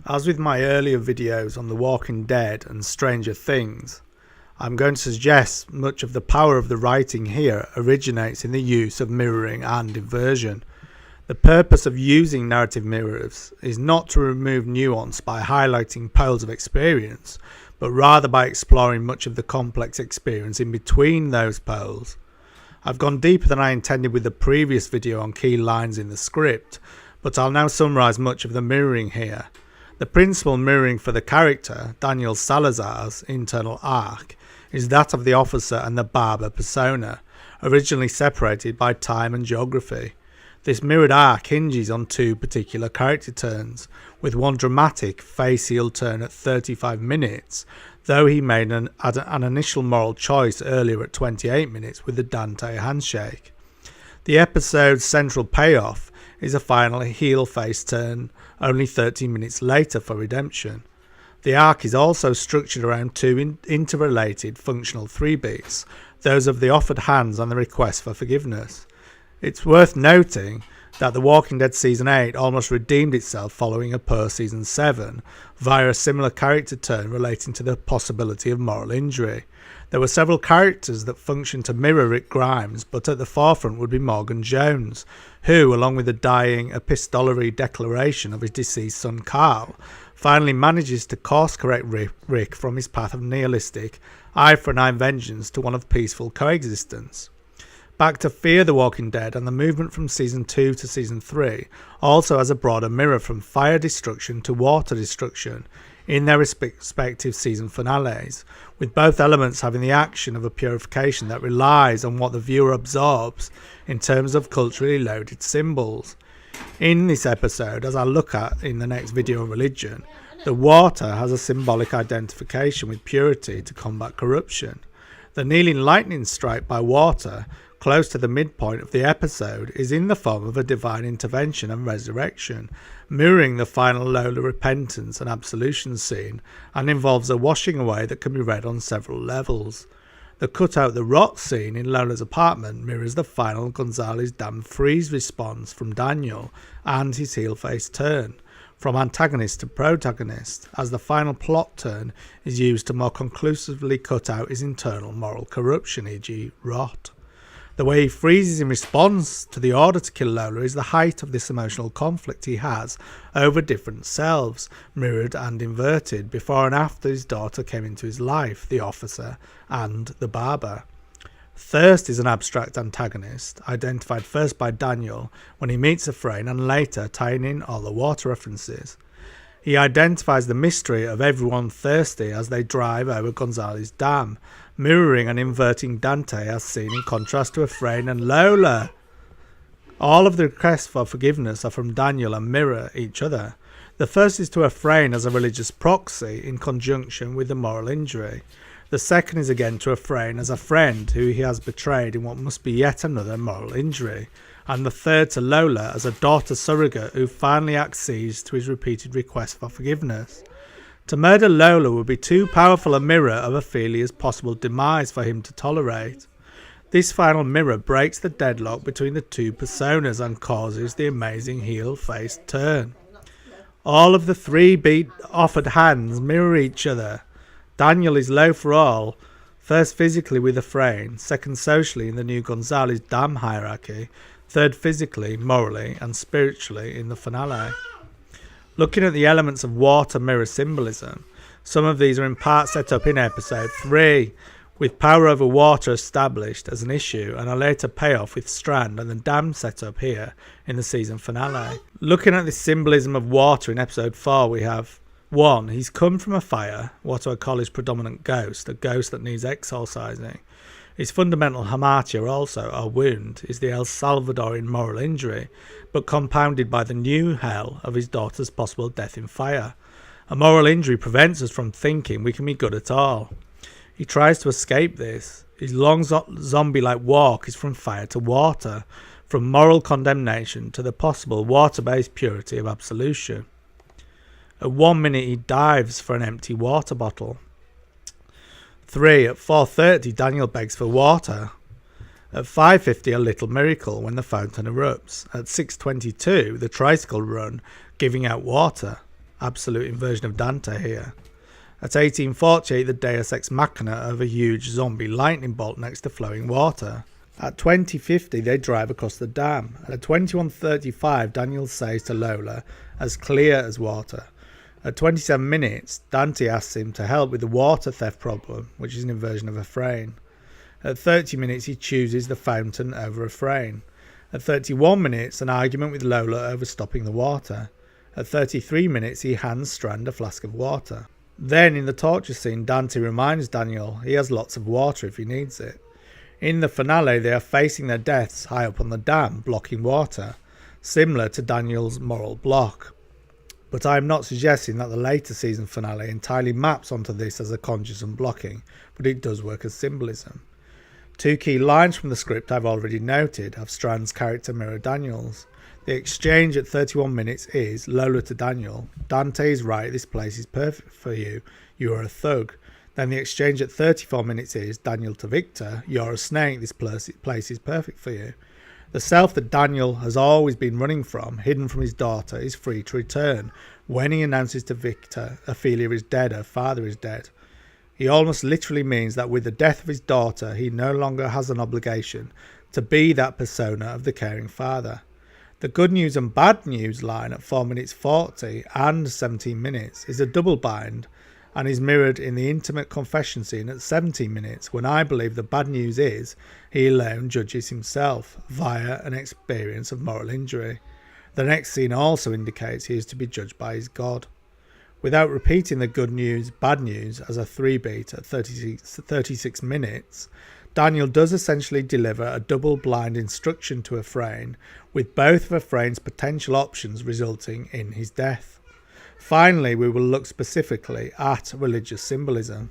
As with my earlier videos on The Walking Dead and Stranger Things, I'm going to suggest much of the power of the writing here originates in the use of mirroring and inversion. The purpose of using narrative mirrors is not to remove nuance by highlighting poles of experience, but rather by exploring much of the complex experience in between those poles. I've gone deeper than I intended with the previous video on key lines in the script, but I'll now summarise much of the mirroring here. The principal mirroring for the character, Daniel Salazar's internal arc, is that of the officer and the barber persona, originally separated by time and geography. This mirrored arc hinges on two particular character turns, with one dramatic face-heel turn at 35 minutes, though he made an initial moral choice earlier at 28 minutes with the Dante handshake. The episode's central payoff is a final heel-face turn only 30 minutes later for redemption. The arc is also structured around two interrelated functional 3 beats, those of the offered hands and the request for forgiveness. It's worth noting that The Walking Dead Season 8 almost redeemed itself following a poor Season 7 via a similar character turn relating to the possibility of moral injury. There were several characters that functioned to mirror Rick Grimes, but at the forefront would be Morgan Jones, who, along with the dying epistolary declaration of his deceased son Carl, finally manages to course-correct Rick from his path of nihilistic, eye-for-an-eye vengeance to one of peaceful coexistence. Back to Fear the Walking Dead and the movement from Season 2 to Season 3 also has a broader mirror from fire destruction to water destruction in their respective season finales, with both elements having the action of a purification that relies on what the viewer absorbs in terms of culturally loaded symbols. In this episode, as I'll look at in the next video on religion, the water has a symbolic identification with purity to combat corruption. The kneeling lightning strike by water, close to the midpoint of the episode, is in the form of a divine intervention and resurrection, mirroring the final Lola repentance and absolution scene, and involves a washing away that can be read on several levels. The cut out the rot scene in Lola's apartment mirrors the final Gonzalez damn freeze response from Daniel and his heel-face turn, from antagonist to protagonist, as the final plot turn is used to more conclusively cut out his internal moral corruption, e.g. rot. The way he freezes in response to the order to kill Lola is the height of this emotional conflict he has over different selves, mirrored and inverted, before and after his daughter came into his life, the officer and the barber. Thirst is an abstract antagonist, identified first by Daniel when he meets Efrain and later tying in all the water references. He identifies the mystery of everyone thirsty as they drive over Gonzalez Dam, mirroring and inverting Dante as seen in contrast to Efrain and Lola. All of the requests for forgiveness are from Daniel and mirror each other. The first is to Efrain as a religious proxy in conjunction with the moral injury. The second is again to Efrain as a friend who he has betrayed in what must be yet another moral injury, and the third to Lola as a daughter surrogate who finally accedes to his repeated request for forgiveness. To murder Lola would be too powerful a mirror of Ophelia's possible demise for him to tolerate. This final mirror breaks the deadlock between the two personas and causes the amazing heel-face turn. All of the 3 beat offered hands mirror each other. Daniel is low for all, first physically with Efrain, second socially in the new Gonzalez Dam hierarchy, third physically, morally and spiritually in the finale. Looking at the elements of water mirror symbolism, some of these are in part set up in episode 3, with power over water established as an issue and a later payoff with Strand and the dam set up here in the season finale. Looking at the symbolism of water in episode 4, we have 1. He's come from a fire, what I call his predominant ghost, a ghost that needs exorcising. His fundamental hamartia also, or wound, is the El Salvadorian moral injury, but compounded by the new hell of his daughter's possible death in fire. A moral injury prevents us from thinking we can be good at all. He tries to escape this. His long zombie-like walk is from fire to water, from moral condemnation to the possible water-based purity of absolution. At 1 minute he dives for an empty water bottle. 3. At 4:30 Daniel begs for water. At 5:50 a little miracle when the fountain erupts. At 6:22 the tricycle run giving out water. absolute inversion of Dante here. At 1848, the Deus Ex Machina of a huge zombie lightning bolt next to flowing water. At 2050, they drive across the dam. At 21:35, Daniel says to Lola, as clear as water. At 27 minutes, Dante asks him to help with the water theft problem, which is an inversion of a refrain. At 30 minutes, he chooses the fountain over a refrain. At 31 minutes, an argument with Lola over stopping the water. At 33 minutes, he hands Strand a flask of water. Then, in the torture scene, Dante reminds Daniel he has lots of water if he needs it. In the finale, they are facing their deaths high up on the dam, blocking water, similar to Daniel's moral block. But I am not suggesting that the later season finale entirely maps onto this as a conscious unblocking, but it does work as symbolism. Two key lines from the script I've already noted have Strand's character mirror Daniel's. The exchange at 31 minutes is Lola to Daniel, "Dante is right, this place is perfect for you, you are a thug." Then the exchange at 34 minutes is Daniel to Victor, "You're a snake, this place is perfect for you." The self that Daniel has always been running from, hidden from his daughter, is free to return when he announces to Victor Ophelia is dead, her father is dead. He almost literally means that with the death of his daughter, he no longer has an obligation to be that persona of the caring father. The good news and bad news line at 4 minutes 40 and 17 minutes is a double bind and is mirrored in the intimate confession scene at 17 minutes, when I believe the bad news is he alone judges himself via an experience of moral injury. The next scene also indicates he is to be judged by his God. Without repeating the good news, bad news as a 3-beat at 36 minutes, Daniel does essentially deliver a double blind instruction to Ephraim, with both of Ephraim's potential options resulting in his death. Finally, we will look specifically at religious symbolism.